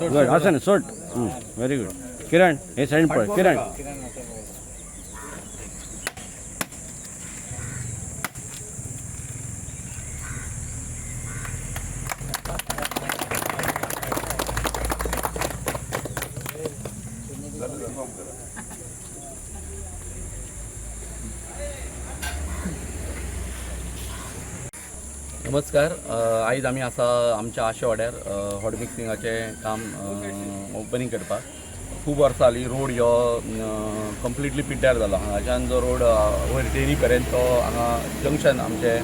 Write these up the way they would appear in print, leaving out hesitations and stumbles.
Good असं सोट very good किरण हे side पळ किरण नमस्कार. आयज आमी आसा आमच्या आशे वाड्यार हॉट मिक्सिंगाचें काम ओपनिंग करपाक. खूब वर्सां जालीं रोड ह्यो कंप्लिटली पिड्ड्यार जालो. हांगाच्यान जो रोड वयर डेरी पर्यंत तो हांगा जंक्शन आमचें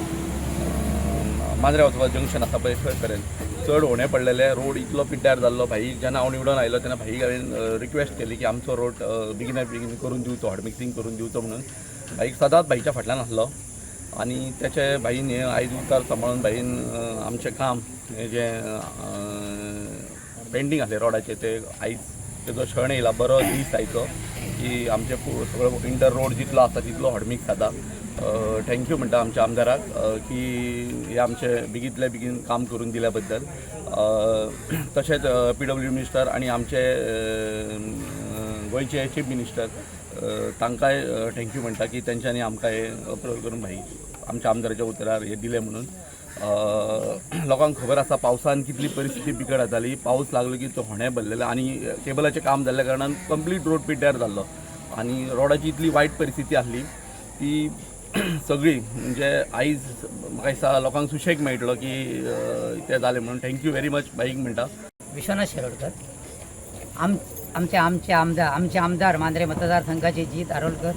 मांद्रे वचपाचें जंक्शन आसा पळय थंय पर्यंत चड होणे पडलेले. रोड इतलो पिड्ड्यार जाल्लो. भाई जेन्ना हांव निवडून आयलो तेन्ना भाईक हांवें रिक्वेस्ट केली की आमचो रोड बेगीन करून दिवचो, हॉट मिक्सिंग करून दिवचो म्हणून. भाईक सदांच भाईच्या फाटल्यान आसलो आणि त्याचे भाईन हे आयज उतार सांबाळून भाईन आमचें काम हें जें पेंडींग आसलें रोडाचें ते आयज तेजो क्षण येयला. बरो दीस आयचो की आमचे सगळो इंटर रोड जितलो आसा तितलो हॉटमिक्स जाता. थँक्यू म्हणटा आमच्या आमदाराक की हे आमचे बेगींतल्या बेगीन काम करून दिल्या बद्दल. तशेंच PW मिनिस्टर आणि आमचे गोंयचे चीफ मिनिस्टर तांकांय थँक्यू म्हणटा की तेंच्यांनी आमकां हे अप्रूव्ह करून भाई आमच्या आमदाराच्या उतरार हे दिले म्हणून. लोकांक खबर आसा पावसान कितली परिस्थिती बिकट जाताली. पावस लागलो की तो होणे भरलेले आणि केबलाचें काम जाल्ल्या कारणान कंप्लीट रोड पिड्ड्यार जाल्लो आणि रोडाची इतली वायट परिस्थिती आसली ती सगळी म्हणजे आयज म्हाका दिसता लोकांक सुशेग मेळटलो की ते जालें म्हणून. थँक्यू व्हेरी मच भाईक म्हणटा. विश्वनाथ शिरोडकर आमचे आमदार मांद्रे मतदारसंघाचे जीत आरोलकर,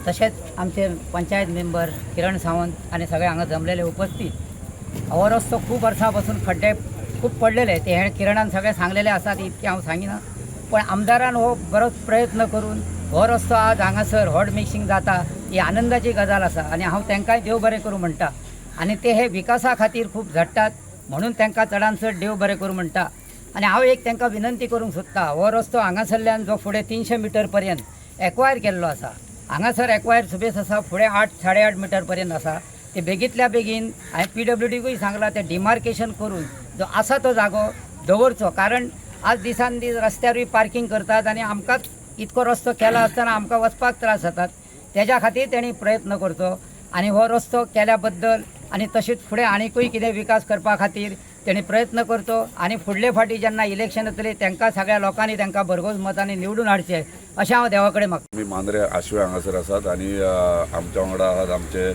तसेच आमचे पंचायत मेंबर किरण सावंत आणि सगळे हांगा जमलेले उपस्थित. हो रस्तो खूप वर्सांपासून खड्डे खूप पडलेले ते हे किरणान सगळे सांगलेले आसात इतके हांव सांगिना. पण आमदारान हो बरोच प्रयत्न करून हो रस्तो आज हांगासर हॉट मिक्सिंग जाता ही आनंदाची गजाल आसा आणि हांव तांकांय देव बरें करूं म्हणटा. आणि ते हे विकासा खातीर खूप झडटात म्हणून तांकां चडांत चड देव बरें करूं म्हणटा. आणि हांव एक तांकां विनंती करूंक सोदता. हो रस्तो हांगासरल्यान जो फुडें 300 मिटर पर्यंत एक्वायर केल्लो आसा. हांगासर एक्वायर सुबेज आसा फुडें 8-8.5 मिटर पर्यंत आसा. ते बेगींतल्या बेगीन हांवें PWDकूय सांगलां ते डिमार्केशन करून जो आसा तो जागो दवरचो. कारण आज दिसान दीस रस्त्यारूय पार्किंग करतात आणि आमकांच इतको रस्तो केला आसतना आमकां वचपाक त्रास जातात. तेज्या खातीर तेणी प्रयत्न करचो आणि हो रस्तो केल्या बद्दल आणि तशीच फुडें आनीकूय कितें विकास करपा खातीर तेणी प्रयत्न करचो. आणि फुडले फाटी जेन्ना इलेक्शन येतले तांकां सगळ्या लोकांनी तांकां भरघोस मतांनी निवडून हाडचें अशें हांव देवा कडेन मागता. आमी मांद्रे आशवे हांगासर आसात आणि आमच्या वांगडा आहात आमचे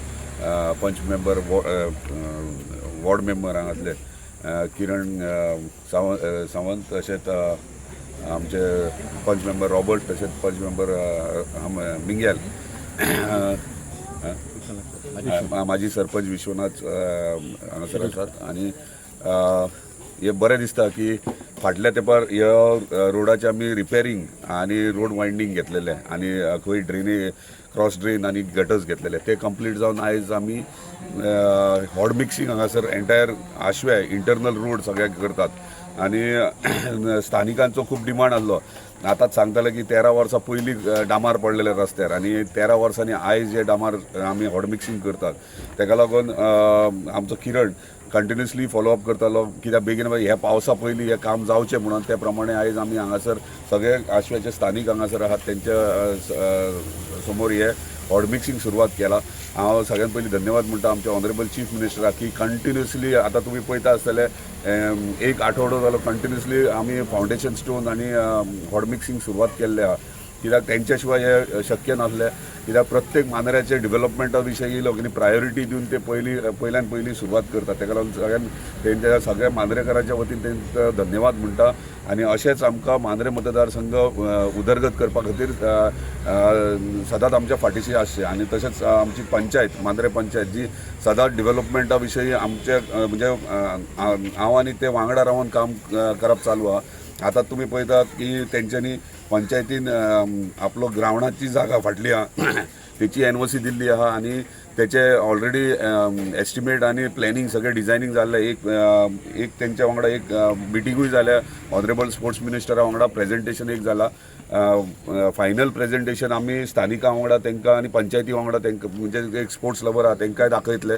पंच मेंबर वॉर्ड मेंबर हांगातले किरण सावंत, तशेंच आमचे पंच मेंबर रॉबर्ट, तशेंच पंच मेंबर मिंगेल, माजी सरपंच विश्वनाथ हांगासर आसात. आणि हे बरें दिसता की फाटल्या तेंपार ह्या रोडाचे आमी रिपेरींग आणि रोड वायंडींग घेतलेले आणि खंय ड्रेनेज क्रॉस ड्रेन आणि गटर्स घेतलेले ते कंप्लीट जावन आयज आमी हॉट मिक्सिंग हांगासर एंटायर आशवे इंटरनल रोड सगळ्याक करतात. आणि स्थानिकांचो खूप डिमांड आसलो. आतांच सांगताले की 13 वर्सां पयलीं डांबार पडलेले रस्त्यार आणि 13 वर्सांनी आयज हे डांबार आमी हॉट मिक्सिंग करतात. तेका लागून आमचो किरण कंटिन्युअसली फॉलोअप करतालो कित्याक बेगीन ह्या पावसा पयलीं हें काम जावचें म्हणून. त्या प्रमाणे आयज आमी हांगासर सगळे आशव्याचे स्थानीक हांगासर आहात तेंच्या समोर हे हॉट मिक्सिंग सुरवात केला. हांव सगळ्यात पयलीं धन्यवाद म्हणटा आमच्या ऑनरेबल चीफ मिनिस्टराक की कंटिन्युअसली आतां तुमी पळयता आसतले एक आठवडो जालो कंटिन्युअसली आमी फावंडेशन स्टोन आणि हॉट मिक्सिंग सुरवात केल्ले आहा. कित्याक तेंच्या शिवाय हे शक्य नासलें. कित्याक प्रत्येक मांद्र्याचे डिवेलपमेंटा विशयी लोकांनी प्रायोरिटी दिवन ते पयल्यान पयलीं सुरवात करतात. तेका लागून सगळ्यान तेंच्या सगळ्या मांद्रेकारांच्या वतीन तेंकां धन्यवाद म्हणटा. आणि अशेंच आमकां मांद्रे मतदारसंघ उदरगत करपा खातीर सदांच आमच्या फाटीशी आसचें. आणि तशेंच आमची पंचायत मांद्रे पंचायत जी सदांच डिवेलपमेंटा विशयी आमचे म्हणजे हांव आनी ते वांगडा रावन काम करप चालू आहा. आतां तुमी पळयतात की तेंच्यांनी पंचायतीन आपलो ग्रावंडाची जागा फाटली आहा तेची NOC दिल्ली आहा आणि तेचे ऑलरेडी एस्टिमेट आणि प्लॅनिंग सगळें डिझायनींग जाल्लें. एक तेंच्या वांगडा एक मिटिंगूय जाल्या ऑनरेबल स्पोर्ट्स मिनिस्टरा वांगडा प्रेजेंटेशन एक जाला. फायनल प्रेजेंटेशन आमी स्थानिकां वांगडा तेंकां आणि पंचायती वांगडा तेंकां म्हणजे एक स्पोर्ट्स लवर आहा तेंकांय दाखयतले.